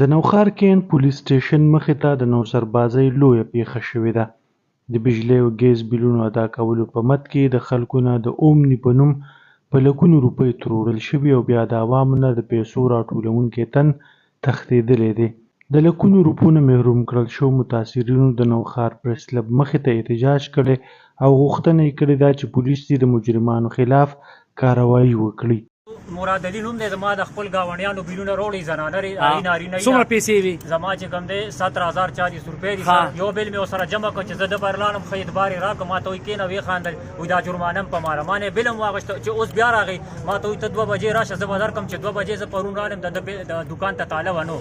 د نوښار کین پولیس سټیشن مخې ته د نوسربازۍ لویه پیښه شوې ده. د بجلۍ او ګیس بیلونو ادا کولو په مد کې د خلکو نه د اومني په نوم په لکونو روپۍ تروړل شوي او بیا د عوامو نه د پیسو راټولونکی تن تښتېدلی دی. د لکونو روپو نه محروم کړل شوو متاثرینو د نوښار پریس کلب مخې ته احتجاج کړی او غوښتنه یې کړې ده چې پولیس دې د مجرمانو خلاف کاروایي وکړي. مراد علي نوم دی، زما د خپل ګاونډیانو بیلونه روړي، زنانه نارینه څومره پیسې وي؟ زما چې کوم دی 17040 روپۍ دي. یو بیل مې ورسره جمع کړ چې زه د بهر لاړم، ښه اعتبار یې راکړ، ما ته وایي کېنه، ویې خندل، وایي دا جرمانه م په ماره. ما نه بیل هم واخیسته چې اوس بیا راغی، ما ته وایي ته 2 بجې راشه، زه به درکړم. چې 2 بجې زه پرون رالم، د دوکان ته تاله ونه،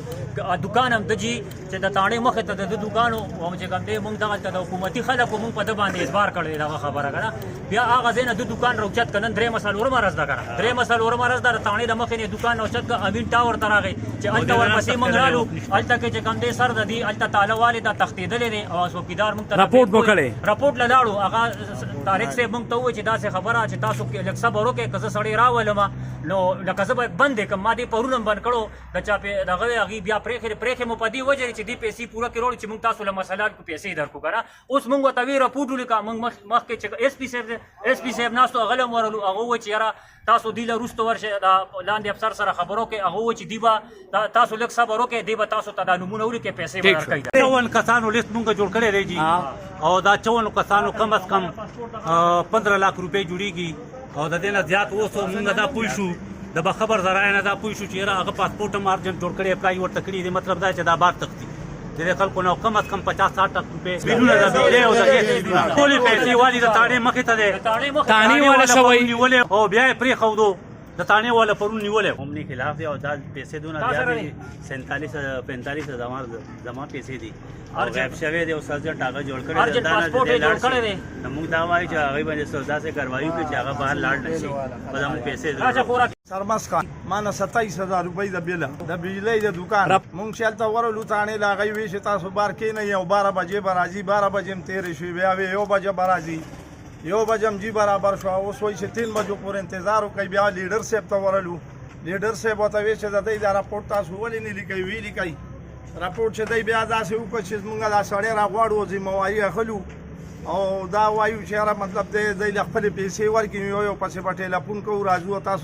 دوکان هم د جي چې د تاڼې مخې ته د دوکان و چې کوم دی موږ دغلته د حکومتي خلکو موږ په ده باندې اعتبار کړی دغه خبره که نه. بیا هغه ځای نه د دوکان راوچت که نن 3 څلورمه ورځ ده که نه، 3 څلورمه ورځ ده، د تاڼې د مخې نه دوکان راوچت که امین ټاور ته راغی چې هلته ورپسې موږ رالو، هلته کې چې کوم دی سر د دې هلته تاله والې ده تښتېدلی دی او څوکیدار موږ ته راپورټ مو کړی؟ راپورټ له لاړو، هغه طارق صاحب موږ ته ووایي چې داسې خبره چې تاسو لږ صبر وکړئ، که زه سړی راولم نو لکه زه به بند یې کړم. ما دې پرون هم بند کړو، د چا دغه هغې بیا پرېښې مو په دې وجه چې دې پیسې پوره کړې وړي چې موږ تاسو له مسلات کو پیسې درکړو که نه. اوس موږ ورته وی راپورټ ولیکه، موږ مخکې چې ایس پي صاحب ناستو هغه له هم ورغلو، هغه ووایي چې یاره تاسو دې له وروسته ورشئ، د لاندې افسر سره خبرو کوئ، هغه ووایي چې دوی به تاسو لږ صبر وکړئ، دوی به تاسو ته دا نومونه ولیکئ، پیسې به درکوي. 54 کسانو لیست مونږ جوړ کړی دی جی، او دا 54 کسانو کم از کم 15 लाख روپۍ جوړیږي او د دې نه زیات اوس مونږ دا پوه شو، د بخبر ذرایع نه دا پوه شو چې یاره هغه پاسپورټ هم ارجنټ جوړ کړی، اپلای ورته کړي دي. مطلب دا چې دا بار تښتي د دې خلکو نه کم از کم 50-60 लाख روپۍ بیلونه د بجلۍ او د ګیس ټولې پیسې والي د تاڼې مخې ته دی، تاڼې والا شوی او بیا یې پرېښودو، د تاڼې والا پرون نیولی اومني خلاف دی او دا پیسې دونه زیاتې دي، 47-45 زما پیسې دي او غیب شوی دی او سرجنټ هغه جوړ کړی دی، نو موږ دا وایو چې هغوی باندې داسې کاروایي وکړي چې هغه بهر لاړ نه شي، به زموږ پیسې سرمس خان ما نه 27,000 روپۍ د بیله د بجلۍ د دوکان مونږ چې هلته ورغلو تاڼې له هغوی وایي چې تاسو بار کښېنئ او 12 بجې به راځي، 12 بجې هم تېرې شوې، بیا وایي 1 بجه به راځي، 1 بجه هم جي برابر شوه. اوس وایي چې 3 بجو پورې انتظار وکړئ. بیا لیډر صاحب ته ورغلو، لیډر صاحب ورته وایي چې د دوی دا راپورټ تاسو ولې نه لیکئ؟ ویې لیکئ راپورټ چې دی بیا داسې وکړه چې موږ دا سړی راغواړو، ذمواري اخلو او دا وایو چې یاره مطلب دی له خپلې پیسې ورکړي، یو پسې به ټیلیفون کوو راځو تاسو